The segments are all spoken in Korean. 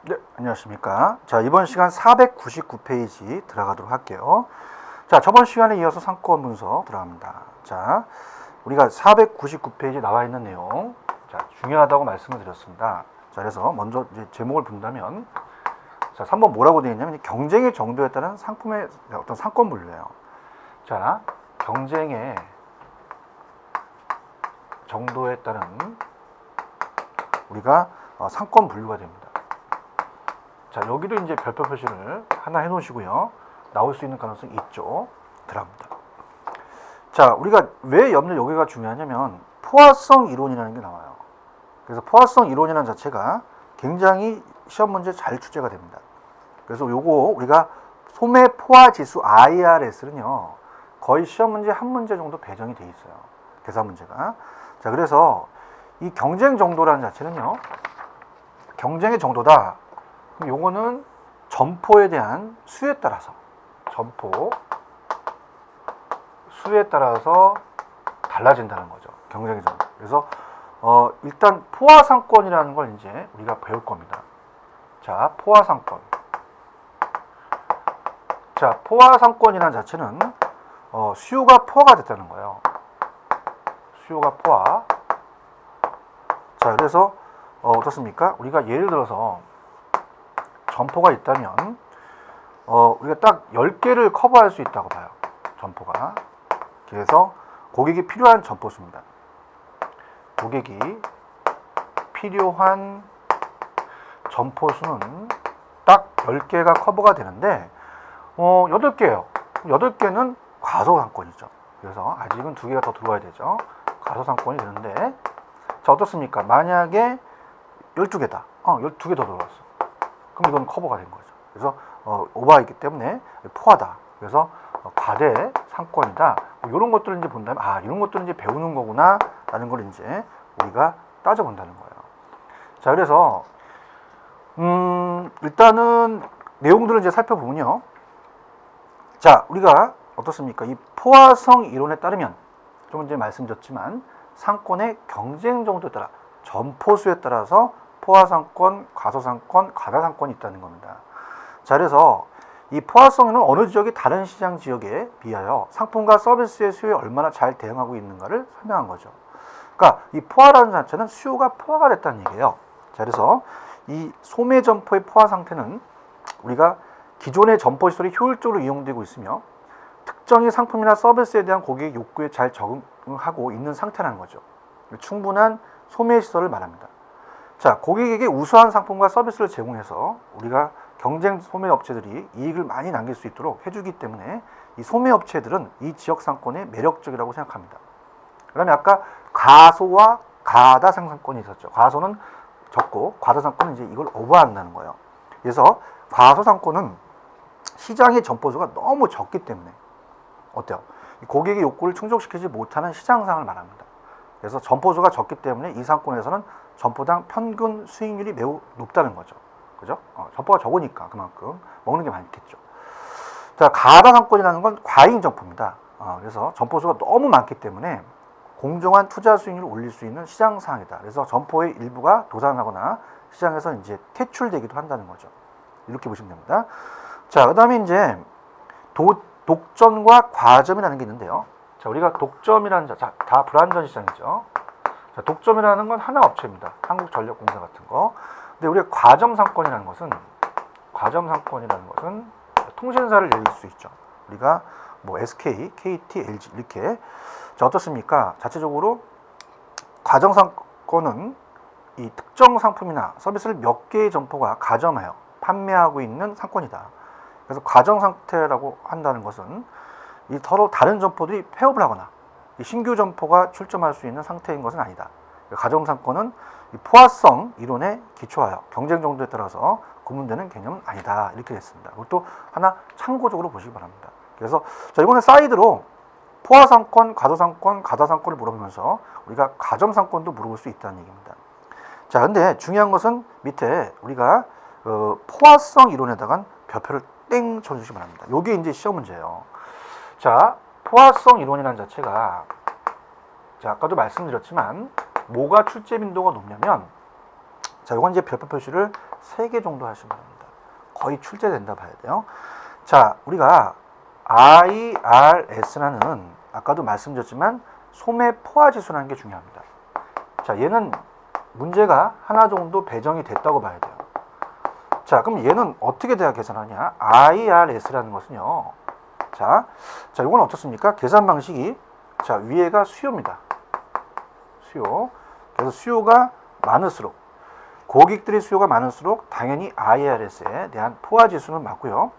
네, 안녕하십니까. 자, 이번 시간 499페이지 들어가도록 할게요. 자, 저번 시간에 이어서 상권 분석 들어갑니다. 자, 우리가 499페이지 나와 있는 내용, 자, 중요하다고 말씀을 드렸습니다. 자, 그래서 먼저 이제 제목을 본다면, 자, 3번 뭐라고 되어 있냐면, 경쟁의 정도에 따른 상품의 어떤 상권 분류예요. 자, 경쟁의 정도에 따른 우리가 상권 분류가 됩니다. 자, 여기도 이제 별표 표시를 하나 해 놓으시고요. 나올 수 있는 가능성이 있죠. 들어갑니다. 자, 우리가 왜 여기가 중요하냐면 포화성 이론이라는 게 나와요. 그래서 포화성 이론이라는 자체가 굉장히 시험 문제 잘 출제가 됩니다. 그래서 요거 우리가 소매 포화 지수 IRS는요. 거의 시험 문제 한 문제 정도 배정이 돼 있어요. 계산 문제가. 자, 그래서 이 경쟁 정도라는 자체는요. 경쟁의 정도다. 요거는 점포에 대한 수에 따라서 점포 수에 따라서 달라진다는 거죠. 경쟁의 정도. 그래서 일단 포화상권이라는 걸 이제 우리가 배울 겁니다. 자, 포화상권. 자, 포화상권이라는 자체는 수요가 포화가 됐다는 거예요. 수요가 포화. 자, 그래서 어떻습니까? 우리가 예를 들어서 점포가 있다면 우리가 딱 10개를 커버할 수 있다고 봐요. 점포가. 그래서 고객이 필요한 점포수입니다. 고객이 필요한 점포수는 딱 10개가 커버가 되는데 8개예요. 8개는 과소상권이죠. 그래서 아직은 2개가 더 들어와야 되죠. 과소상권이 되는데 자, 어떻습니까? 만약에 12개다. 12개 더 들어왔어. 그럼 이건 커버가 된 거죠. 그래서 오버했기 때문에 포화다. 그래서 과대 상권이다. 이런 것들을 이제 본다면 이런 것들은 이제 배우는 거구나 라는 걸 이제 우리가 따져본다는 거예요. 자, 그래서 일단은 내용들을 이제 살펴보면요. 자, 우리가 어떻습니까? 이 포화성 이론에 따르면 좀 이제 말씀드렸지만 상권의 경쟁 정도에 따라 점포수에 따라서 포화상권, 과소상권, 과다상권이 있다는 겁니다. 자, 그래서 이 포화성은 어느 지역이 다른 시장 지역에 비하여 상품과 서비스의 수요에 얼마나 잘 대응하고 있는가를 설명한 거죠. 그러니까 이 포화라는 자체는 수요가 포화가 됐다는 얘기예요. 자, 그래서 이 소매 점포의 포화 상태는 우리가 기존의 점포 시설이 효율적으로 이용되고 있으며 특정의 상품이나 서비스에 대한 고객의 욕구에 잘 적응하고 있는 상태라는 거죠. 충분한 소매 시설을 말합니다. 자, 고객에게 우수한 상품과 서비스를 제공해서 우리가 경쟁 소매 업체들이 이익을 많이 남길 수 있도록 해주기 때문에 이 소매 업체들은 이 지역 상권에 매력적이라고 생각합니다. 그 다음에 아까 과소와 가다상권이 있었죠. 과소는 적고 과다상권은 이제 이걸 오버한다는 거예요. 그래서 과소상권은 시장의 점포수가 너무 적기 때문에 어때요? 고객의 욕구를 충족시키지 못하는 시장상을 말합니다. 그래서 점포수가 적기 때문에 이 상권에서는 점포당 평균 수익률이 매우 높다는 거죠. 그죠? 점포가 적으니까 그만큼 먹는 게 많겠죠. 자, 가다상권이라는 건 과잉 점포입니다. 그래서 점포수가 너무 많기 때문에 공정한 투자 수익률을 올릴 수 있는 시장 상황이다. 그래서 점포의 일부가 도산하거나 시장에서 이제 퇴출되기도 한다는 거죠. 이렇게 보시면 됩니다. 자, 그다음에 이제 독점과 과점이라는 게 있는데요. 자, 우리가 독점이라는 다 불안전 시장이죠. 자, 독점이라는 건 하나 업체입니다. 한국전력공사 같은 거. 근데 우리가 과점 상권이라는 것은 통신사를 예를 들 수 있죠. 우리가 뭐 SK, KT, LG 이렇게. 자, 어떻습니까? 자체적으로 과점 상권은 이 특정 상품이나 서비스를 몇 개의 점포가 가점하여 판매하고 있는 상권이다. 그래서 과점 상태라고 한다는 것은 이 서로 다른 점포들이 폐업을 하거나 신규 점포가 출점할 수 있는 상태인 것은 아니다. 과점 상권은 포화성 이론에 기초하여 경쟁 정도에 따라서 구분되는 개념은 아니다. 이렇게 됐습니다. 그것도 하나 참고적으로 보시기 바랍니다. 그래서 자, 이번에 사이드로 포화상권, 과소상권, 가다상권을 물어보면서 우리가 과점상권도 물어볼 수 있다는 얘기입니다. 자, 근데 중요한 것은 밑에 우리가 포화성 이론에다가 별표를 땡 쳐주시기 바랍니다. 요게 이제 시험 문제예요. 자, 포화성 이론이라는 자체가 자, 아까도 말씀드렸지만 뭐가 출제 빈도가 높냐면 자, 이건 이제 별표 표시를 3개 정도 하시면 됩니다. 거의 출제된다 봐야 돼요. 자, 우리가 IRS라는 아까도 말씀드렸지만 소매 포화 지수라는 게 중요합니다. 자, 얘는 문제가 하나 정도 배정이 됐다고 봐야 돼요. 자, 그럼 얘는 어떻게 돼야 계산하냐? IRS라는 것은요. 자, 이건 어떻습니까? 계산 방식이 자, 위에가 수요입니다. 수요. 그래서 수요가 많을수록 고객들의 수요가 많을수록 당연히 IRS에 대한 포화 지수는 맞고요.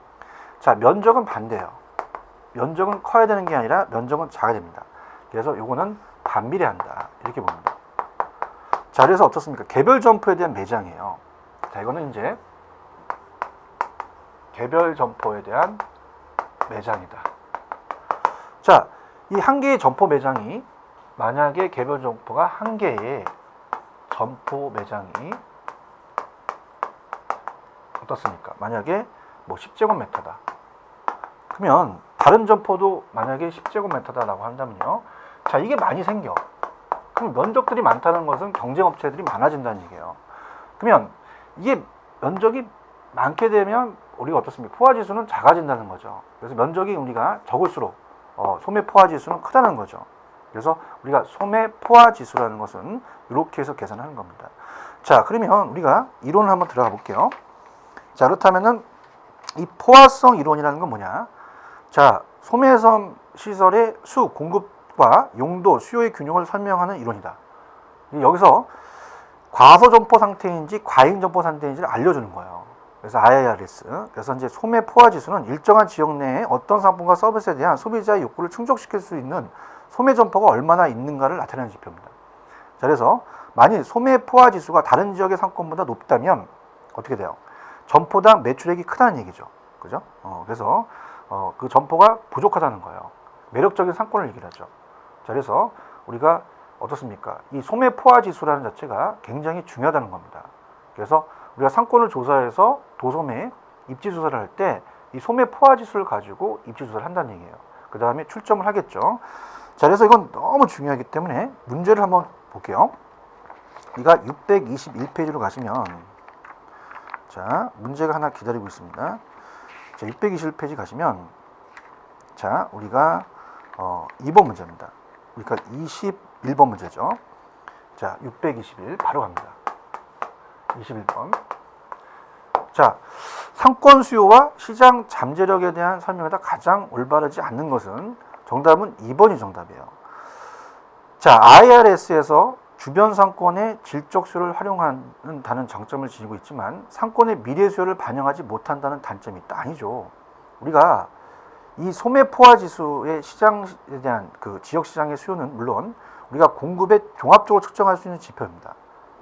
자, 면적은 반대예요. 면적은 커야 되는 게 아니라 면적은 작아야 됩니다. 그래서 요거는 반비례한다. 이렇게 봅니다. 자, 그래서 어떻습니까? 개별 점포에 대한 매장이에요. 자, 이거는 이제 개별 점포에 대한 매장이다. 자, 이 한 개의 점포 매장이 만약에 개별 점포가 한 개의 점포 매장이 어떻습니까? 만약에 뭐 10제곱미터다. 그러면 다른 점포도 만약에 10제곱미터다라고 한다면요. 자, 이게 많이 생겨. 그럼 면적들이 많다는 것은 경쟁업체들이 많아진다는 얘기예요. 그러면 이게 면적이 많게 되면 우리가 어떻습니까? 포화지수는 작아진다는 거죠. 그래서 면적이 우리가 적을수록 소매 포화지수는 크다는 거죠. 그래서 우리가 소매 포화지수라는 것은 이렇게 해서 계산하는 겁니다. 자, 그러면 우리가 이론을 한번 들어가 볼게요. 자, 그렇다면은 이 포화성 이론이라는 건 뭐냐? 자, 소매섬 시설의 수, 공급과 용도, 수요의 균형을 설명하는 이론이다. 여기서 과소점포 상태인지 과잉점포 상태인지를 알려주는 거예요. 그래서 IRS. 그래서 이제 소매 포화 지수는 일정한 지역 내에 어떤 상품과 서비스에 대한 소비자의 욕구를 충족시킬 수 있는 소매 점포가 얼마나 있는가를 나타내는 지표입니다. 자, 그래서 만일 소매 포화 지수가 다른 지역의 상권보다 높다면 어떻게 돼요? 점포당 매출액이 크다는 얘기죠. 그죠? 그래서 그 점포가 부족하다는 거예요. 매력적인 상권을 얘기하죠. 자, 그래서 우리가 어떻습니까? 이 소매 포화 지수라는 자체가 굉장히 중요하다는 겁니다. 그래서 우리가 상권을 조사해서 도소매 입지 조사를 할 때 이 소매 포화 지수를 가지고 입지 조사를 한다는 얘기예요. 그 다음에 출점을 하겠죠. 자, 그래서 이건 너무 중요하기 때문에 문제를 한번 볼게요. 우리가 621페이지로 가시면 자, 문제가 하나 기다리고 있습니다. 자, 621페이지 가시면 자, 우리가 2번 문제입니다. 그러니까 21번 문제죠. 자, 621 바로 갑니다. 21번. 자, 상권 수요와 시장 잠재력에 대한 설명에다 가장 올바르지 않는 것은 정답은 2번이 정답이에요. 자, IRS에서 주변 상권의 질적 수요를 활용한다는 장점을 지니고 있지만 상권의 미래 수요를 반영하지 못한다는 단점이 있다. 아니죠. 우리가 이 소매 포화 지수의 시장에 대한 그 지역 시장의 수요는 물론 우리가 공급에 종합적으로 측정할 수 있는 지표입니다.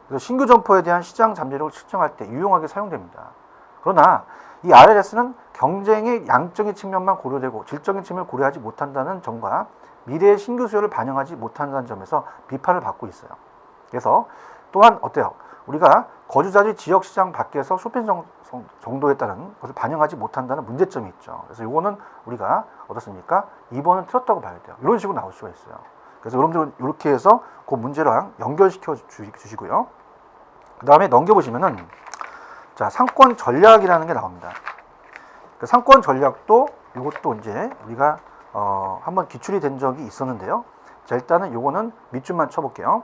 그래서 신규 점포에 대한 시장 잠재력을 측정할 때 유용하게 사용됩니다. 그러나 이 IRS는 경쟁의 양적인 측면만 고려되고 질적인 측면을 고려하지 못한다는 점과 미래의 신규 수요를 반영하지 못한다는 점에서 비판을 받고 있어요. 그래서 또한 어때요? 우리가 거주자들이 지역시장 밖에서 쇼핑 정도에 따른 것을 반영하지 못한다는 문제점이 있죠. 그래서 이거는 우리가 어떻습니까? 2번은 틀렸다고 봐야 돼요. 이런 식으로 나올 수가 있어요. 그래서 여러분들은 이렇게 해서 그 문제랑 연결시켜 주시고요. 그 다음에 넘겨보시면은 자, 상권 전략이라는 게 나옵니다. 그 상권 전략도 이것도 이제 우리가 한번 기출이 된 적이 있었는데요. 자, 일단은 요거는 밑줄만 쳐볼게요.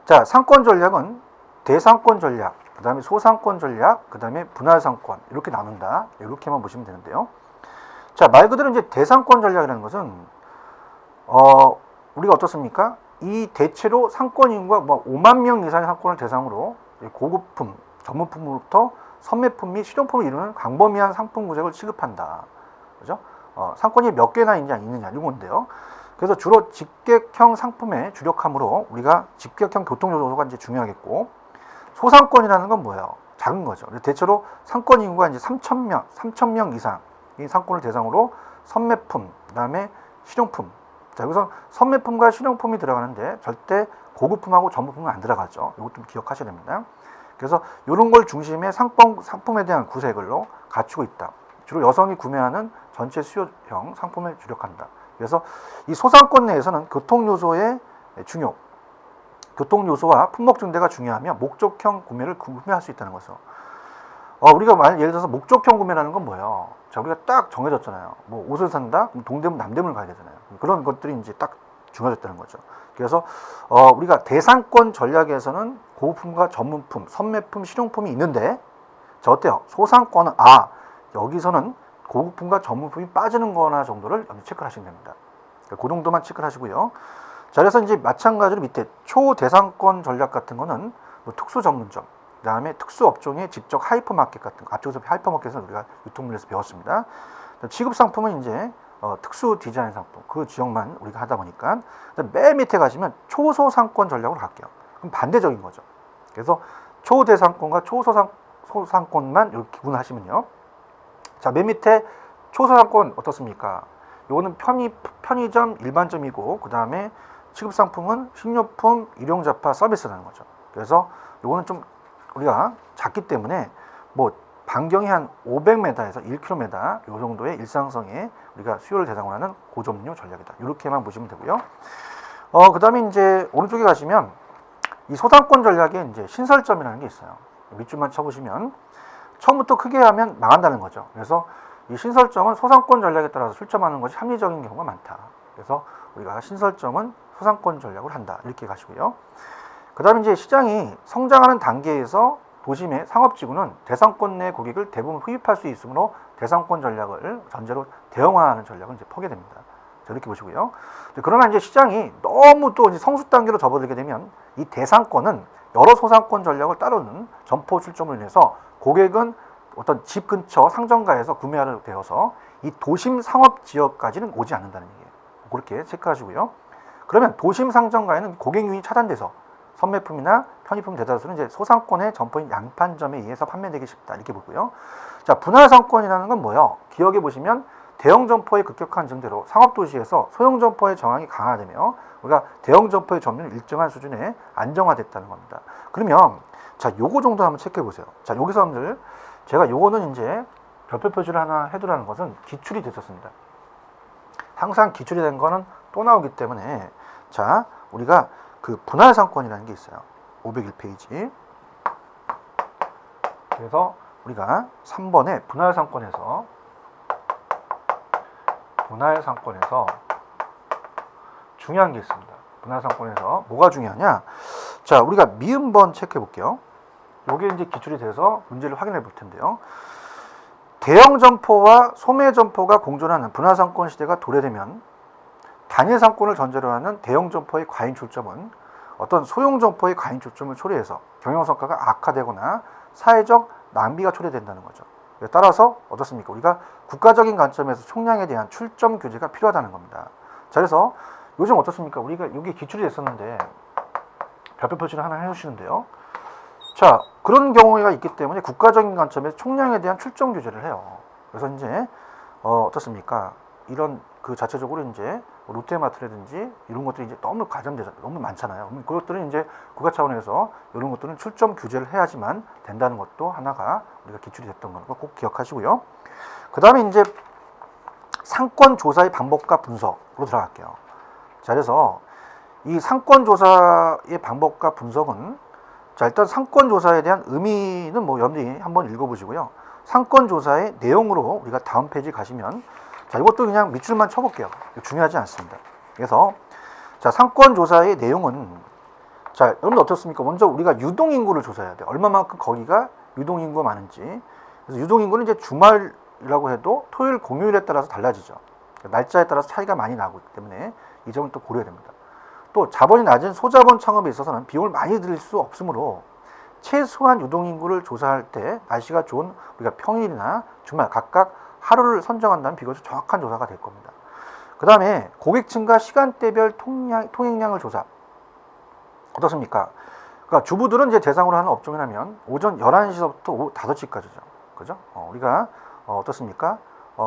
자, 상권 전략은 대상권 전략, 그 다음에 소상권 전략, 그 다음에 분할상권 이렇게 나눈다. 이렇게만 보시면 되는데요. 자, 말 그대로 이제 대상권 전략이라는 것은 우리가 어떻습니까? 이 대체로 상권 인구가 뭐 5만 명 이상의 상권을 대상으로 고급품, 전문품으로부터 선매품 및 실용품을 이루는 광범위한 상품 구색을 취급한다. 그죠? 상권이 몇 개나 있느냐 이건데요. 그래서 주로 직객형 상품에 주력하므로 우리가 직객형 교통 요소가 이제 중요하겠고, 소상권이라는 건 뭐예요? 작은 거죠. 대체로 상권 인구가 이제 3,000명 이상 이 상권을 대상으로 선매품, 그다음에 실용품. 자, 여기서 선매품과 실용품이 들어가는데 절대 고급품하고 전문품은 안 들어가죠. 이것 좀 기억하셔야 됩니다. 그래서 이런 걸 중심에 상품에 대한 구색을로 갖추고 있다. 주로 여성이 구매하는 전체 수요형 상품에 주력한다. 그래서 이 소상권 내에서는 교통요소의 중요, 교통요소와 품목 증대가 중요하며 목적형 구매를 구매할 수 있다는 거죠. 우리가 만약 예를 들어서 목적형 구매라는 건 뭐예요? 자, 우리가 딱 정해졌잖아요. 뭐 옷을 산다? 그럼 동대문, 남대문을 가야 되잖아요. 그런 것들이 이제 딱 정해졌다는 거죠. 그래서 우리가 대상권 전략에서는 고급품과 전문품, 선매품, 실용품이 있는데, 자, 어때요? 소상권은 여기서는 고급품과 전문품이 빠지는 거나 정도를 체크를 하시면 됩니다. 그 정도만 체크를 하시고요. 자, 그래서 이제 마찬가지로 밑에 초대상권 전략 같은 거는 뭐 특수 전문점, 그 다음에 특수 업종의 직접 하이퍼마켓 같은 거, 앞쪽에서 하이퍼마켓은 우리가 유통물에서 배웠습니다. 취급 상품은 이제 특수 디자인 상품, 그 지역만 우리가 하다 보니까 맨 밑에 가시면 초소상권 전략으로 갈게요. 그럼 반대적인 거죠. 그래서 초대상권과 초소상권만 이렇게 구분하시면요. 자, 맨 밑에 초소상권 어떻습니까? 요거는 편의점 일반점이고, 그 다음에 취급상품은 식료품, 일용잡화, 서비스라는 거죠. 그래서 요거는 좀 우리가 작기 때문에 뭐 반경이 한 500m에서 1km 요 정도의 일상성에 우리가 수요를 대상으로 하는 고점유 전략이다. 이렇게만 보시면 되고요. 그 다음에 이제 오른쪽에 가시면 이 소상권 전략에 이제 신설점이라는 게 있어요. 밑줄만 쳐보시면 처음부터 크게 하면 망한다는 거죠. 그래서 이 신설점은 소상권 전략에 따라서 출점하는 것이 합리적인 경우가 많다. 그래서 우리가 신설점은 소상권 전략을 한다. 이렇게 가시고요. 그 다음에 이제 시장이 성장하는 단계에서 도심의 상업지구는 대상권 내 고객을 대부분 흡입할 수 있으므로 대상권 전략을 전제로 대형화하는 전략은 이제 포기됩니다. 이렇게 보시고요. 그러나 이제 시장이 너무 또 이제 성숙 단계로 접어들게 되면 이 대상권은 여러 소상권 전략을 따르는 점포 출점을 인해서 고객은 어떤 집 근처 상점가에서 구매하게 되어서 이 도심 상업 지역까지는 오지 않는다는 얘기예요. 그렇게 체크하시고요. 그러면 도심 상점가에는 고객 유인이 차단돼서 선매품이나 편의품 대다수는 이제 소상권의 점포인 양판점에 의해서 판매되기 쉽다. 이렇게 보고요. 자, 분할 상권이라는 건 뭐예요? 기억해 보시면 대형 점포의 급격한 증대로 상업 도시에서 소형 점포의 정황이 강화되며 우리가 대형 점포의 점유율 일정한 수준에 안정화됐다는 겁니다. 그러면 자, 요거 정도 한번 체크해 보세요. 자, 여기서 여러분들 제가 요거는 이제 별표 표시를 하나 해두라는 것은 기출이 됐었습니다. 항상 기출이 된 거는 또 나오기 때문에 자, 우리가 그 분할 상권이라는 게 있어요. 501페이지. 그래서 우리가 3번에 분할 상권에서 중요한 게 있습니다. 분할 상권에서 뭐가 중요하냐? 자, 우리가 미음번 체크해 볼게요. 요게 이제 기출이 돼서 문제를 확인해 볼 텐데요. 대형 점포와 소매 점포가 공존하는 분할 상권 시대가 도래되면 단일 상권을 전제로 하는 대형 점포의 과잉 출점은 어떤 소형 점포의 과잉 출점을 초래해서 경영 성과가 악화되거나 사회적 낭비가 초래된다는 거죠. 따라서 어떻습니까? 우리가 국가적인 관점에서 총량에 대한 출점 규제가 필요하다는 겁니다. 자, 그래서 요즘 어떻습니까? 우리가 이게 기출이 됐었는데 별표 표시를 하나 해주시는데요. 자, 그런 경우가 있기 때문에 국가적인 관점에서 총량에 대한 출점 규제를 해요. 그래서 이제 어떻습니까? 이런 그 자체적으로 이제 롯데마트라든지 이런 것들이 이제 너무 과장되잖아요. 너무 많잖아요. 그것들은 이제 국가 차원에서 이런 것들은 출점 규제를 해야지만 된다는 것도 하나가 우리가 기출이 됐던 거 꼭 기억하시고요. 그 다음에 이제 상권 조사의 방법과 분석으로 들어갈게요. 자, 그래서 이 상권 조사의 방법과 분석은 자, 일단 상권 조사에 대한 의미는 뭐 여러분들이 한번 읽어보시고요. 상권 조사의 내용으로 우리가 다음 페이지 가시면 자, 이것도 그냥 밑줄만 쳐볼게요. 중요하지 않습니다. 그래서 자, 상권 조사의 내용은 자, 여러분 어떻습니까? 먼저 우리가 유동인구를 조사해야 돼요. 얼마만큼 거기가 유동인구가 많은지. 그래서 유동인구는 이제 주말이라고 해도 토요일, 공휴일에 따라서 달라지죠. 날짜에 따라서 차이가 많이 나고 있기 때문에 이 점을 또 고려해야 됩니다. 또 자본이 낮은 소자본 창업에 있어서는 비용을 많이 들일 수 없으므로 최소한 유동인구를 조사할 때 날씨가 좋은 우리가 평일이나 주말 각각 하루를 선정한다면 비교적 정확한 조사가 될 겁니다. 그 다음에 고객층과 시간대별 통행량을 조사. 어떻습니까? 그러니까 주부들은 이제 대상으로 하는 업종이라면 오전 11시부터 오후 5시까지죠. 그죠? 우리가 어떻습니까?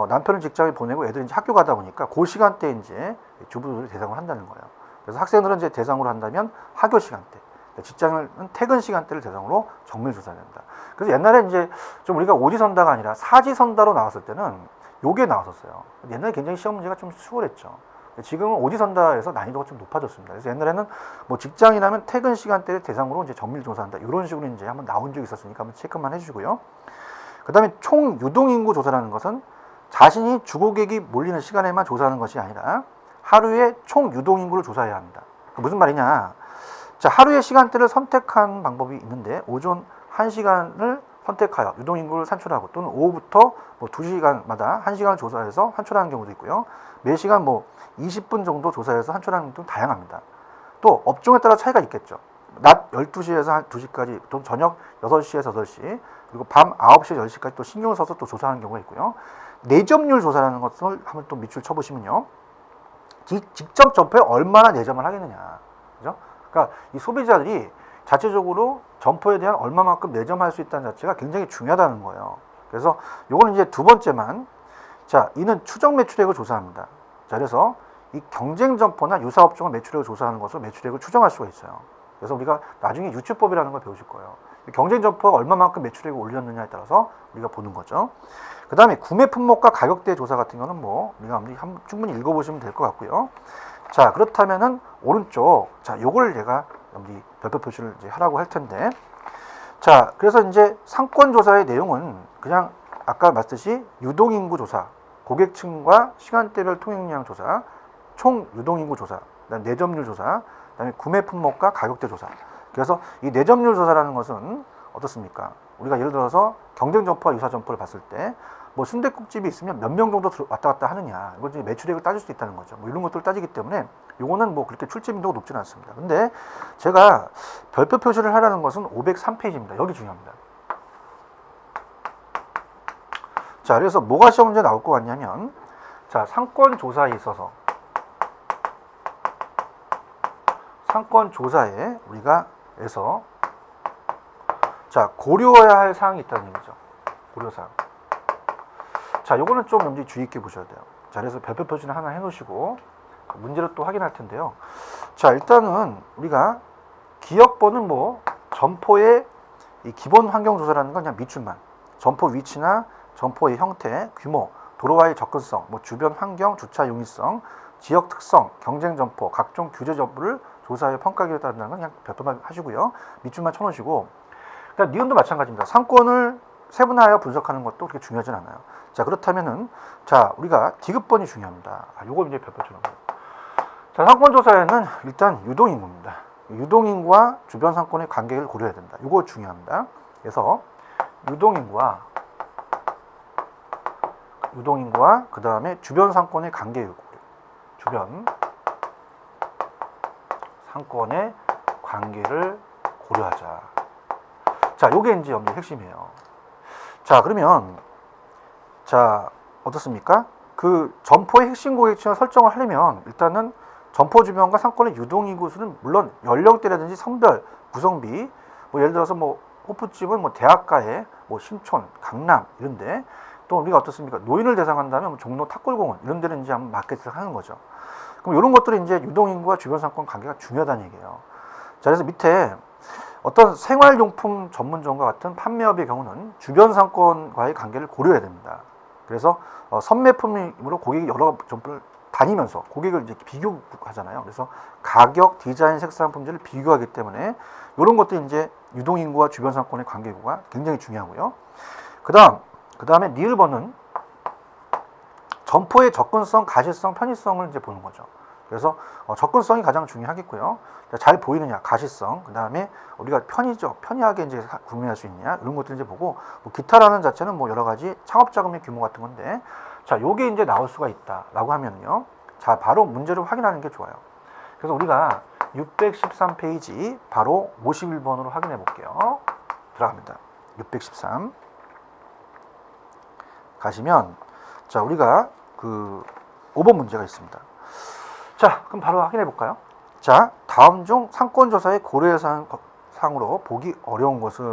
남편을 직장에 보내고 애들이 이제 학교 가다 보니까 그 시간대에 이제 주부들을 대상으로 한다는 거예요. 그래서 학생들은 이제 대상으로 한다면 학교 시간대, 직장은 퇴근 시간대를 대상으로 정밀 조사해야 됩니다. 그래서 옛날에 이제 좀 우리가 오지선다가 아니라 사지선다로 나왔을 때는 요게 나왔었어요. 옛날에 굉장히 시험 문제가 좀 수월했죠. 지금은 오지선다에서 난이도가 좀 높아졌습니다. 그래서 옛날에는 뭐 직장이라면 퇴근 시간대를 대상으로 이제 정밀 조사한다. 이런 식으로 이제 한번 나온 적이 있었으니까 한번 체크만 해주시고요. 그 다음에 총 유동인구 조사라는 것은 자신이 주고객이 몰리는 시간에만 조사하는 것이 아니라 하루에 총 유동인구를 조사해야 합니다. 무슨 말이냐? 자, 하루의 시간대를 선택한 방법이 있는데 오전 1시간을 선택하여 유동인구를 산출하고 또는 오후부터 뭐 2시간마다 1시간을 조사해서 산출하는 경우도 있고요. 매시간 뭐 20분 정도 조사해서 산출하는 경우도 다양합니다. 또 업종에 따라 차이가 있겠죠. 낮 12시에서 한 2시까지, 또 저녁 6시에서 8시, 그리고 밤 9시에서 10시까지 또 신경을 써서 또 조사하는 경우가 있고요. 내점률 조사라는 것을 한번 또 밑줄 쳐보시면요. 직접 점포에 얼마나 내점을 하겠느냐. 그죠? 그러니까 이 소비자들이 자체적으로 점포에 대한 얼마만큼 내점할 수 있다는 자체가 굉장히 중요하다는 거예요. 그래서 요거는 이제 두 번째만, 자, 이는 추정 매출액을 조사합니다. 자, 그래서 이 경쟁 점포나 유사 업종을 매출액을 조사하는 것으로 매출액을 추정할 수가 있어요. 그래서 우리가 나중에 유추법이라는 걸 배우실 거예요. 경쟁 점포가 얼마만큼 매출액을 올렸느냐에 따라서 우리가 보는 거죠. 그 다음에 구매 품목과 가격대 조사 같은 경우는 뭐 우리가 충분히 읽어보시면 될 것 같고요. 자, 그렇다면은 오른쪽, 자, 요걸 제가 별표 표시를 이제 하라고 할 텐데, 자, 그래서 이제 상권 조사의 내용은 그냥 아까 말했듯이 유동인구 조사, 고객층과 시간대별 통행량 조사, 총 유동인구 조사, 그다음에 내점률 조사, 그다음에 구매 품목과 가격대 조사. 그래서 이 내점률 조사라는 것은 어떻습니까? 우리가 예를 들어서 경쟁 점포와 유사 점포를 봤을 때 뭐 순댓국집이 있으면 몇 명 정도 왔다 갔다 하느냐, 이거 이제 매출액을 따질 수 있다는 거죠. 뭐 이런 것들을 따지기 때문에 요거는 뭐 그렇게 출제 빈도가 높지는 않습니다. 근데 제가 별표 표시를 하라는 것은 503페이지입니다. 여기 중요합니다. 자, 그래서 뭐가 시험 문제 나올 것 같냐면, 자, 상권 조사에 있어서 상권 조사에 우리가 해서 자, 고려해야 할 사항이 있다는 얘기죠. 고려사항. 자, 요거는 좀 염두에 주의 있게 보셔야 돼요. 자, 그래서 별표 표시는 하나 해놓으시고 문제를 또 확인할 텐데요. 자, 일단은 우리가 기억번은 뭐 점포의 이 기본 환경 조사라는 건 그냥 밑줄만, 점포 위치나 점포의 형태, 규모, 도로와의 접근성, 뭐 주변 환경, 주차 용이성, 지역 특성, 경쟁 점포, 각종 규제 점포를 조사해 평가하기에 따른다는 건 그냥 별표만 하시고요. 밑줄만 쳐놓으시고, 그러니까 니은도 마찬가지입니다. 상권을 세분화하여 분석하는 것도 그렇게 중요하진 않아요. 자, 그렇다면은, 자, 우리가 디귿번이 중요합니다. 요거 이제 별표처럼. 자, 상권 조사에는 일단 유동인구입니다. 유동인구와 주변 상권의 관계를 고려해야 된다. 요거 중요합니다. 그래서 유동인구와 그 다음에 주변 상권의 관계를 주변 상권의 관계를 고려하자. 자, 요게 이제 염두의 핵심이에요. 자, 그러면 자, 어떻습니까? 그 점포의 핵심 고객층을 설정을 하려면 일단은 점포 주변과 상권의 유동인구 수는 물론 연령대라든지 성별, 구성비, 뭐 예를 들어서 뭐 호프집은 뭐 대학가에 뭐 신촌, 강남 이런데, 또 우리가 어떻습니까? 노인을 대상한다면 뭐 종로 탁골공원 이런 데는 이제 한번 마케팅을 하는 거죠. 그럼 이런 것들이 이제 유동인구와 주변 상권 관계가 중요하다는 얘기예요. 자, 그래서 밑에 어떤 생활용품 전문점과 같은 판매업의 경우는 주변 상권과의 관계를 고려해야 됩니다. 그래서 선매품으로 고객이 여러 점포를 다니면서 고객을 이제 비교하잖아요. 그래서 가격, 디자인, 색상, 품질을 비교하기 때문에 이런 것들이 이제 유동인구와 주변 상권의 관계가 굉장히 중요하고요. 그 다음에 니을번은 점포의 접근성, 가시성, 편의성을 이제 보는 거죠. 그래서 접근성이 가장 중요하겠고요. 잘 보이느냐, 가시성, 그 다음에 우리가 편의하게 이제 구매할 수 있냐, 이런 것들 이제 보고, 뭐 기타라는 자체는 뭐 여러 가지 창업 자금의 규모 같은 건데, 자, 요게 이제 나올 수가 있다라고 하면요. 자, 바로 문제를 확인하는 게 좋아요. 그래서 우리가 613페이지 바로 51번으로 확인해 볼게요. 들어갑니다. 613 가시면, 자, 우리가 그 5번 문제가 있습니다. 자, 그럼 바로 확인해 볼까요? 자, 다음 중 상권조사의 고려사항으로 보기 어려운 것은,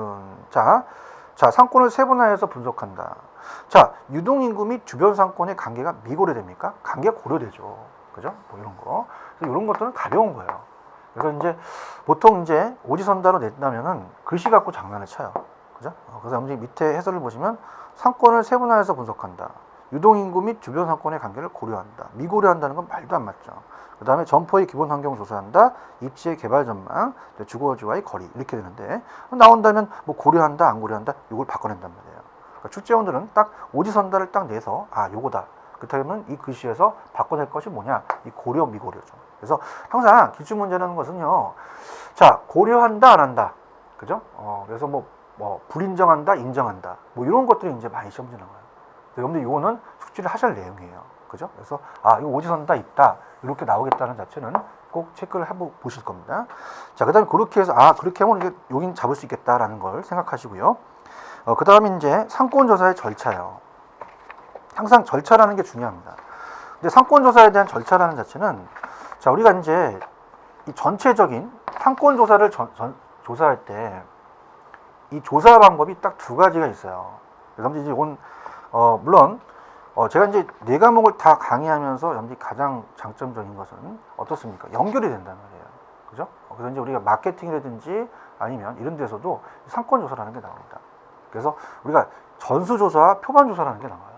자, 상권을 세분화해서 분석한다. 자, 유동인구 및 주변 상권의 관계가 미고려됩니까? 관계가 고려되죠. 그죠? 뭐 이런 거. 그래서 이런 것들은 가벼운 거예요. 그래서 이제 보통 이제 오지선다로 낸다면은 글씨 갖고 장난을 쳐요. 그죠? 그래서 밑에 해설을 보시면 상권을 세분화해서 분석한다. 유동인구 및 주변 상권의 관계를 고려한다. 미고려한다는 건 말도 안 맞죠. 그 다음에 점포의 기본 환경을 조사한다. 입지의 개발 전망, 주거지와의 거리 이렇게 되는데, 나온다면 뭐 고려한다, 안 고려한다, 이걸 바꿔낸단 말이에요. 그러니까 출제원들은 딱 오지선다를 딱 내서 아 요거다. 그렇다면 이 글씨에서 바꿔낼 것이 뭐냐? 이 고려 미고려죠. 그래서 항상 기출문제라는 것은요. 자 고려한다 안 한다. 그죠? 그래서 뭐 불인정한다 인정한다. 뭐 이런 것들이 이제 많이 시험 문제 나와요. 여러분들 이거는 숙지를 하실 내용이에요. 그죠? 그래서 아 이거 오지선다 있다. 이렇게 나오겠다는 자체는 꼭 체크를 해보 보실 겁니다. 자, 그다음에 그렇게 해서 아 그렇게 하면 이게 여긴 잡을 수 있겠다라는 걸 생각하시고요. 그다음에 이제 상권조사의 절차요. 항상 절차라는 게 중요합니다. 근데 상권조사에 대한 절차라는 자체는 자 우리가 이제 이 전체적인 상권조사를 조사할 때 이 조사 방법이 딱 두 가지가 있어요. 그래서 이제 이건 물론 제가 이제 네 과목을 다 강의하면서 여러분들이 가장 장점적인 것은 어떻습니까? 연결이 된단 말이에요. 그죠? 그래서 이제 우리가 마케팅이라든지 아니면 이런 데서도 상권조사라는 게 나옵니다. 그래서 우리가 전수조사와 표본조사라는 게 나와요.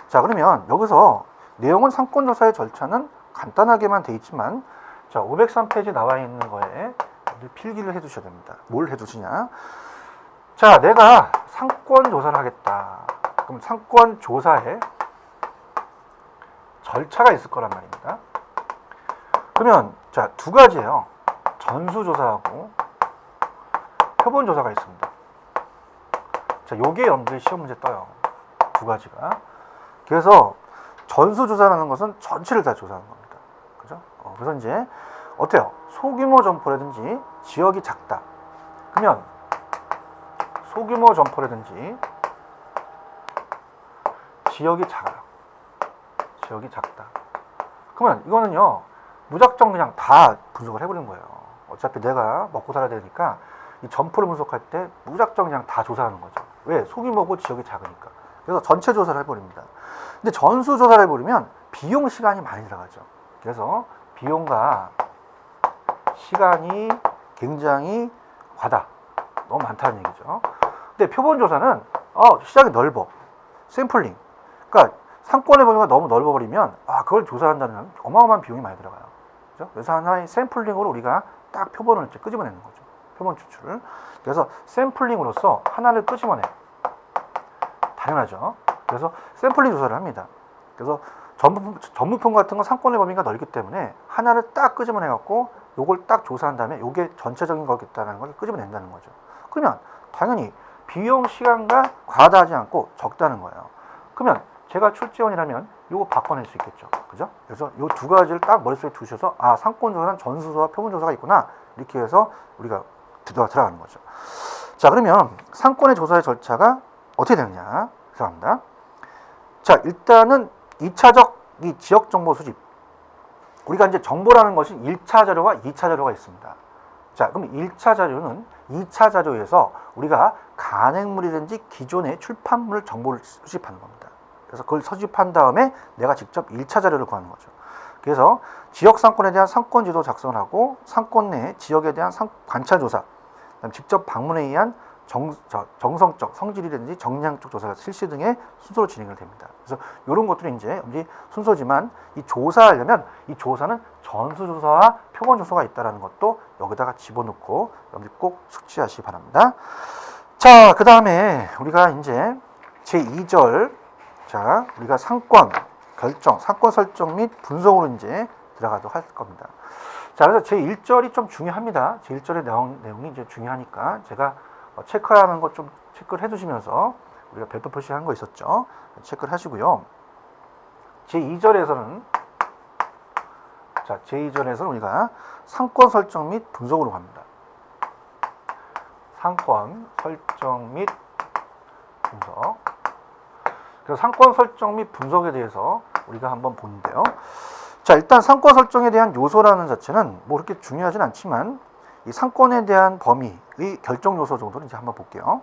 자, 그러면 여기서 내용은 상권조사의 절차는 간단하게만 돼 있지만 자, 503페이지 나와 있는 거에 필기를 해 두셔야 됩니다. 뭘 해 두시냐? 자, 내가 상권조사를 하겠다. 그럼 상권조사에 절차가 있을 거란 말입니다. 그러면 자, 두 가지예요. 전수조사하고 표본조사가 있습니다. 자, 요게 여러분들이 시험 문제 떠요. 두 가지가. 그래서 전수조사라는 것은 전체를 다 조사하는 겁니다. 그죠? 그래서 이제 어때요? 소규모 점포라든지 지역이 작다. 그러면 소규모 점포라든지 지역이 작아요. 지역이 작다. 그러면 이거는요 무작정 그냥 다 분석을 해버리는 거예요. 어차피 내가 먹고 살아야 되니까 이 점포를 분석할 때 무작정 그냥 다 조사하는 거죠. 왜? 소규모고 지역이 작으니까. 그래서 전체 조사를 해버립니다. 근데 전수 조사를 해버리면 비용 시간이 많이 들어가죠. 그래서 비용과 시간이 굉장히 너무 많다는 얘기죠. 근데 표본 조사는 시작이 넓어. 샘플링. 그러니까 상권의 범위가 너무 넓어버리면 그걸 조사한다는 어마어마한 비용이 많이 들어가요. 그죠? 그래서 하나의 샘플링으로 우리가 딱 표본을 이제 끄집어내는 거죠. 표본 추출을. 그래서 샘플링으로서 하나를 끄집어내. 당연하죠. 그래서 샘플링 조사를 합니다. 그래서 전부품 같은 건 상권의 범위가 넓기 때문에 하나를 딱 끄집어내 갖고 요걸 딱 조사한 다음에 요게 전체적인 거겠다는 걸 끄집어낸다는 거죠. 그러면 당연히 비용 시간과 과다하지 않고 적다는 거예요. 그러면 제가 출제원이라면 요거 바꿔낼 수 있겠죠. 그죠? 그래서 요 두 가지를 딱 머릿속에 두셔서 상권조사는 전수조사, 표본조사가 있구나. 이렇게 해서 우리가 들어가는 거죠. 자, 그러면 상권의 조사의 절차가 어떻게 되느냐? 들어갑니다. 자, 일단은 2차적 이 지역 정보 수집. 우리가 이제 정보라는 것이 1차 자료와 2차 자료가 있습니다. 자, 그럼 1차 자료는 2차 자료에서 우리가 간행물이든지 기존의 출판물 정보를 수집하는 겁니다. 그래서 그걸 수집한 다음에 내가 직접 1차 자료를 구하는 거죠. 그래서 지역 상권에 대한 상권 지도 작성을 하고 상권 내 지역에 대한 관찰 조사, 그다음에 직접 방문에 의한 정성적 성질이라든지 정량적 조사가 실시 등의 순서로 진행을 됩니다. 그래서 이런 것들이 이제 순서지만 이 조사하려면 이 조사는 전수조사와 표본조사가 있다는 것도 여기다가 집어넣고 여러분들 꼭 숙지하시기 바랍니다. 자, 그 다음에 우리가 이제 제2절 자 우리가 상권 결정, 상권 설정 및 분석으로 이제 들어가도록 할 겁니다. 자, 그래서 제1절이 좀 중요합니다. 제1절의 내용이 이제 중요하니까 제가 체크하는 것 좀 체크를 해두시면서 우리가 별도 표시한 거 있었죠. 체크를 하시고요. 제2절에서는 우리가 상권 설정 및 분석으로 갑니다. 상권 설정 및 분석. 그래서 상권 설정 및 분석에 대해서 우리가 한번 보는데요. 자, 일단 상권 설정에 대한 요소라는 자체는 뭐 그렇게 중요하진 않지만 이 상권에 대한 범위의 결정 요소 정도는 이제 한번 볼게요.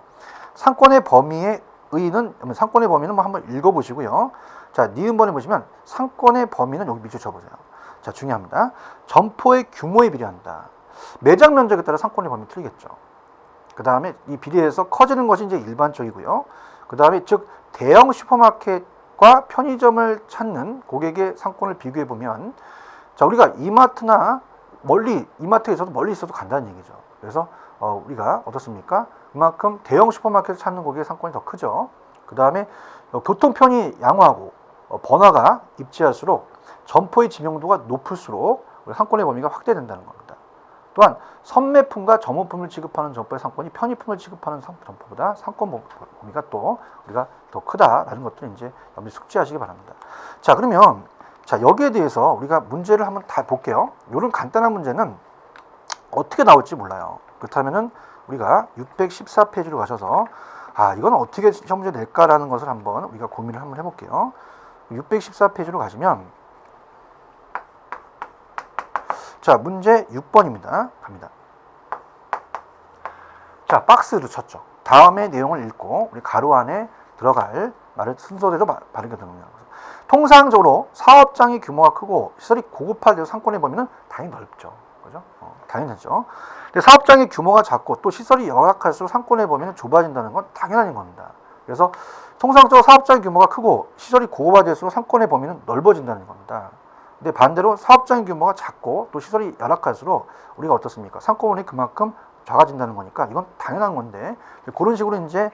상권의 범위의 의의는 상권의 범위는 뭐 한번 읽어보시고요. 자, 니은번에 보시면 상권의 범위는 여기 밑줄 쳐보세요. 자, 중요합니다. 점포의 규모에 비례한다. 매장 면적에 따라 상권의 범위 틀리겠죠. 그 다음에 이 비례해서 커지는 것이 이제 일반적이고요. 그 다음에 즉 대형 슈퍼마켓과 편의점을 찾는 고객의 상권을 비교해 보면 자, 우리가 이마트나 이마트에 있어도 멀리 있어도 간다는 얘기죠. 그래서 우리가 어떻습니까? 그만큼 대형 슈퍼마켓을 찾는 고객의 상권이 더 크죠. 그 다음에 교통편이 양호하고 번화가 입지할수록 점포의 지명도가 높을수록 상권의 범위가 확대된다는 겁니다. 또한 선매품과 점호품을 취급하는 점포의 상권이 편의품을 취급하는 점포보다 상권 범위가 또 우리가 더 크다라는 것들을 이제 염두에 숙지하시기 바랍니다. 자, 그러면 자, 여기에 대해서 우리가 문제를 한번 다 볼게요. 이런 간단한 문제는 어떻게 나올지 몰라요. 그렇다면은 우리가 614페이지로 가셔서 이건 어떻게 시험 문제 낼까라는 것을 한번 우리가 고민을 한번 해볼게요. 614페이지로 가시면 자, 문제 6번입니다. 갑니다. 자, 박스로 쳤죠. 다음의 내용을 읽고 우리 가로 안에 들어갈 말을 순서대로 바르게 됩니다. 통상적으로 사업장의 규모가 크고 시설이 고급화되어 상권의 범위는 당연히 넓죠. 그죠? 당연하죠. 근데 사업장의 규모가 작고 또 시설이 열악할수록 상권의 범위는 좁아진다는 건 당연한 겁니다. 그래서 통상적으로 사업장의 규모가 크고 시설이 고급화될수록 상권의 범위는 넓어진다는 겁니다. 근데 반대로 사업장의 규모가 작고 또 시설이 열악할수록 우리가 어떻습니까? 상권이 그만큼 작아진다는 거니까 이건 당연한 건데 그런 식으로 이제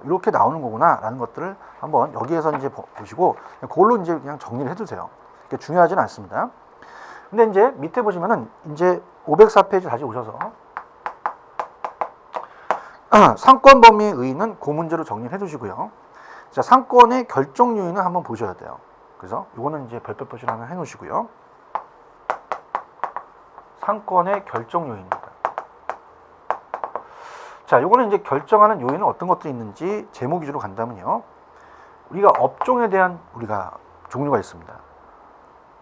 이렇게 나오는 거구나 라는 것들을 한번 여기에서 이제 보시고 그걸로 이제 그냥 정리를 해두세요. 중요하진 않습니다. 근데 이제 밑에 보시면은 이제 504페이지 다시 오셔서 상권 범위의 의의는 그 문제로 정리를 해두시고요. 자, 상권의 결정 요인을 한번 보셔야 돼요. 그래서 이거는 이제 별표 표시를 하나 해놓으시고요. 상권의 결정 요인입니다. 자, 요거는 이제 결정하는 요인은 어떤 것들이 있는지 제목 위주로 간다면요. 우리가 업종에 대한 우리가 종류가 있습니다.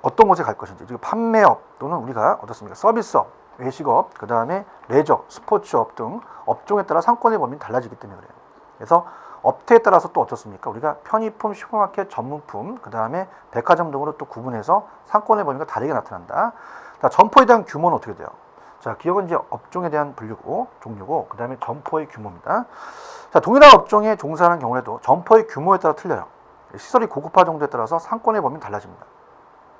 어떤 곳에 갈 것인지, 판매업 또는 우리가 어떻습니까? 서비스업, 외식업, 그 다음에 레저, 스포츠업 등 업종에 따라 상권의 범위는 달라지기 때문에 그래요. 그래서 업태에 따라서 또 어떻습니까? 우리가 편의품, 슈퍼마켓, 전문품, 그 다음에 백화점 등으로 또 구분해서 상권의 범위가 다르게 나타난다. 자, 점포에 대한 규모는 어떻게 돼요? 자, 기억은 이제 업종에 대한 분류고, 종류고, 그 다음에 점포의 규모입니다. 자, 동일한 업종에 종사하는 경우에도 점포의 규모에 따라 틀려요. 시설이 고급화 정도에 따라서 상권의 범위는 달라집니다.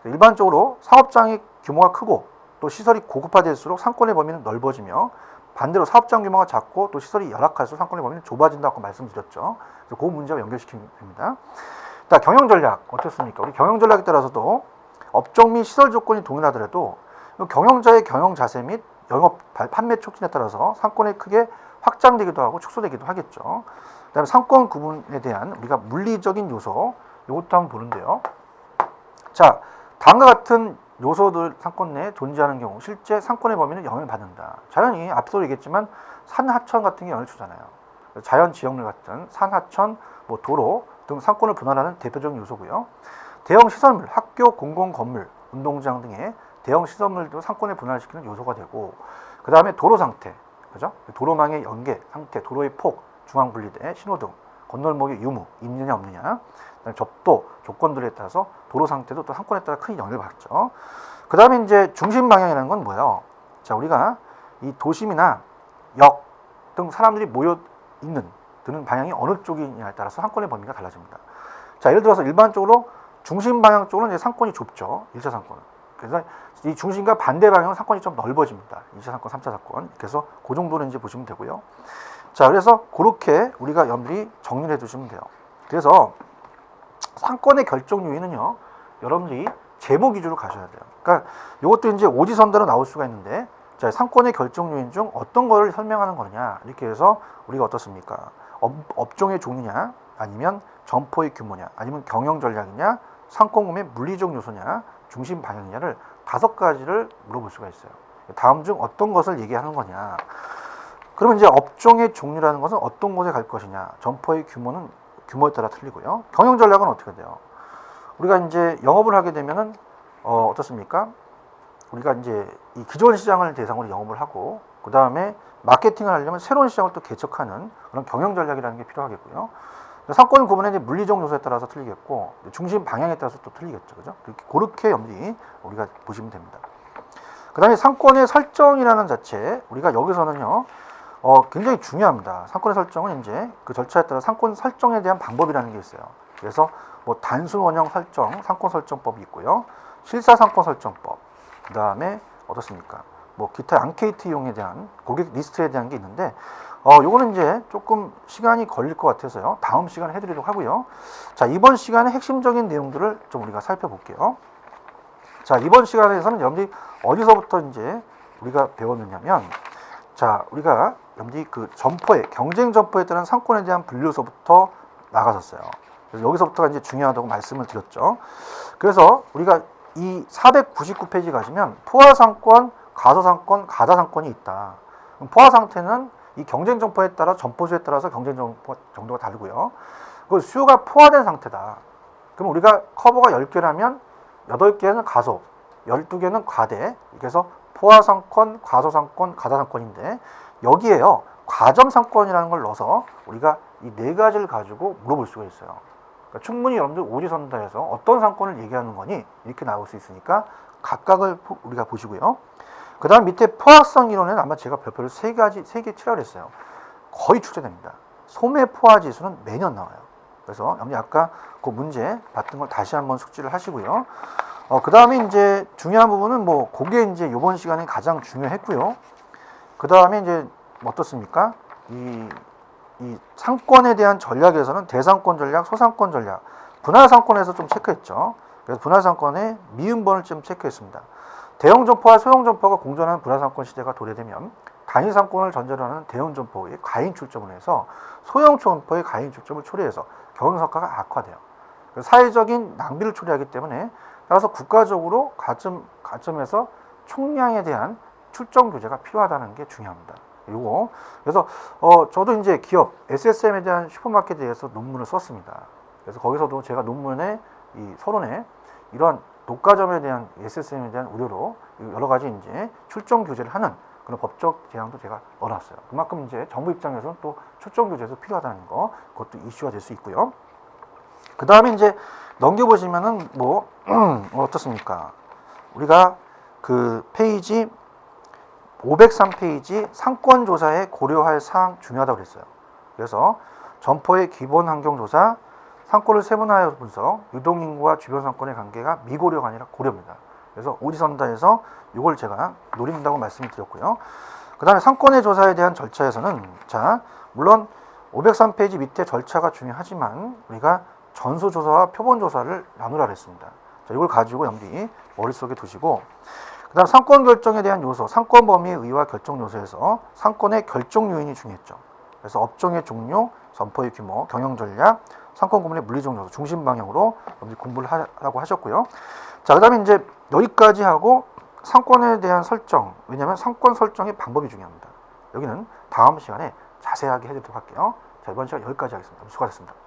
일반적으로 사업장의 규모가 크고 또 시설이 고급화될수록 상권의 범위는 넓어지며 반대로 사업장 규모가 작고 또 시설이 열악할수록 상권의 범위는 좁아진다고 말씀드렸죠. 그래서 그 문제와 연결시키면 됩니다. 자, 경영 전략 어떻습니까? 우리 경영 전략에 따라서도 업종 및 시설 조건이 동일하더라도 경영자의 경영 자세 및 영업 판매 촉진에 따라서 상권이 크게 확장되기도 하고 축소되기도 하겠죠. 그다음에 상권 구분에 대한 우리가 물리적인 요소 이것도 한번 보는데요. 자, 다음과 같은 요소들 상권 내에 존재하는 경우 실제 상권의 범위는 영향을 받는다. 자연히 앞서도 얘기했지만 산, 하천 같은 게 영향을 주잖아요. 자연 지역물 같은 산, 하천, 도로 등 상권을 분할하는 대표적인 요소고요. 대형 시설물, 학교, 공공 건물, 운동장 등의 대형 시설물도 상권을 분할시키는 요소가 되고, 그 다음에 도로 상태, 그죠? 도로망의 연계 상태, 도로의 폭, 중앙 분리대, 신호등, 건널목의 유무, 있느냐 없느냐, 접도 조건들에 따라서 도로 상태도 또 상권에 따라 큰 영향을 받죠. 그 다음에 이제 중심 방향이라는 건 뭐예요? 자, 우리가 이 도심이나 역 등 사람들이 모여 있는 드는 방향이 어느 쪽이냐에 따라서 상권의 범위가 달라집니다. 자, 예를 들어서 일반적으로 중심 방향 쪽은 이제 상권이 좁죠. 1차 상권은. 그래서 이 중심과 반대 방향은 상권이 좀 넓어집니다. 2차 상권, 3차 상권. 그래서 그 정도는 이제 보시면 되고요. 자, 그래서 그렇게 우리가 염두에 정리를 해두시면 돼요. 그래서 상권의 결정 요인은요, 여러분들이 제목 위주로 가셔야 돼요. 그러니까 이것도 이제 오지선다로 나올 수가 있는데, 자, 상권의 결정 요인 중 어떤 거를 설명하는 거냐, 이렇게 해서 우리가 어떻습니까? 업종의 종류냐, 아니면 점포의 규모냐, 아니면 경영 전략이냐, 상권 구매 물리적 요소냐, 중심 방향이냐를 5가지를 물어볼 수가 있어요. 다음 중 어떤 것을 얘기하는 거냐. 그러면 이제 업종의 종류라는 것은 어떤 곳에 갈 것이냐, 점포의 규모는 규모에 따라 틀리고요. 경영 전략은 어떻게 돼요? 우리가 이제 영업을 하게 되면은 어떻습니까? 우리가 이제 이 기존 시장을 대상으로 영업을 하고, 그 다음에 마케팅을 하려면 새로운 시장을 또 개척하는 그런 경영 전략이라는 게 필요하겠고요. 상권 구분의 이제 물리적 요소에 따라서 틀리겠고, 중심 방향에 따라서 또 틀리겠죠, 그죠? 그렇게 염두에 우리가 보시면 됩니다. 그 다음에 상권의 설정이라는 자체, 우리가 여기서는요, 굉장히 중요합니다. 상권의 설정은 이제 그 절차에 따라 상권 설정에 대한 방법이라는 게 있어요. 그래서 단순 원형 설정, 상권 설정법이 있고요. 실사 상권 설정법, 그 다음에 어떻습니까? 뭐 기타 앙케이트 이용에 대한 고객 리스트에 대한 게 있는데 요거는 이제 조금 시간이 걸릴 것 같아서요. 다음 시간에 해드리도록 하고요. 자, 이번 시간에 핵심적인 내용들을 좀 우리가 살펴볼게요. 자, 이번 시간에서는 여러분들이 어디서부터 이제 우리가 배웠느냐면, 자, 우리가 여러분들이 그 점포에, 경쟁 점포에 따른 상권에 대한 분류서부터 나가셨어요. 그래서 여기서부터가 이제 중요하다고 말씀을 드렸죠. 그래서 우리가 이 499페이지 가시면 포화상권, 가소상권, 가다상권이 있다. 그럼 포화 상태는 이 경쟁 점포에 따라 점포수에 따라서 경쟁 점포 정도가 다르고요. 그 수요가 포화된 상태다. 그럼 우리가 커버가 10개라면 8개는 가소, 12개는 과대. 그래서 포화상권, 가소상권, 가다상권인데 여기에요. 과점상권이라는 걸 넣어서 우리가 이 네 가지를 가지고 물어볼 수가 있어요. 그러니까 충분히 여러분들 오지선다에서 어떤 상권을 얘기하는 거니 이렇게 나올 수 있으니까 각각을 우리가 보시고요. 그 다음 밑에 포화성 이론에는 아마 제가 별표를 3개 치라고 했어요. 거의 출제됩니다. 소매 포화 지수는 매년 나와요. 그래서 여러분이 아까 그 문제 봤던 걸 다시 한번 숙지를 하시고요. 그 다음에 이제 중요한 부분은 뭐 그게 이제 이번 시간에 가장 중요했고요. 그 다음에 이제 어떻습니까? 이 상권에 대한 전략에서는 대상권 전략, 소상권 전략, 분할 상권에서 좀 체크했죠. 그래서 분할 상권의 미음번을 좀 체크했습니다. 대형 점포와 소형 점포가 공존하는 분할 상권 시대가 도래되면 단위 상권을 전제로 하는 대형 점포의 과잉 출점을 해서 소형 점포의 과잉 출점을 초래해서 경영성과가 악화돼요. 사회적인 낭비를 초래하기 때문에 따라서 국가적으로 가점에서 총량에 대한 출정 규제가 필요하다는 게 중요합니다. 요거 그래서 저도 이제 기업 SSM에 대한 슈퍼마켓에 대해서 논문을 썼습니다. 그래서 거기서도 제가 논문에 이 서론에 이러한 독과점에 대한 SSM에 대한 우려로 여러 가지 이제 출정 규제를 하는 그런 법적 제한도 제가 넣어놨어요. 그만큼 이제 정부 입장에서는 또 출정 규제도 필요하다는 거, 그것도 이슈가 될 수 있고요. 그 다음에 이제 넘겨보시면은 뭐 어떻습니까? 우리가 그 페이지 503페이지 상권조사에 고려할 사항 중요하다고 그랬어요. 그래서 점포의 기본 환경조사, 상권을 세분화하여 분석, 유동인구와 주변 상권의 관계가 미고려가 아니라 고려입니다. 그래서 오지선다에서 이걸 제가 노린다고 말씀을 드렸고요. 그 다음에 상권의 조사에 대한 절차에서는 자 물론 503페이지 밑에 절차가 중요하지만 우리가 전수조사와 표본조사를 나누라 그랬습니다. 자, 이걸 가지고 여러분들이 머릿속에 두시고 그 다음 상권 결정에 대한 요소, 상권 범위의 의의와 결정 요소에서 상권의 결정 요인이 중요했죠. 그래서 업종의 종류, 점포의 규모, 경영 전략, 상권 구분의 물리적 요소 중심 방향으로 여러분들이 공부를 하라고 하셨고요. 자, 그 다음에 이제 여기까지 하고 상권에 대한 설정, 왜냐하면 상권 설정의 방법이 중요합니다. 여기는 다음 시간에 자세하게 해드리도록 할게요. 자, 이번 시간 여기까지 하겠습니다. 수고하셨습니다.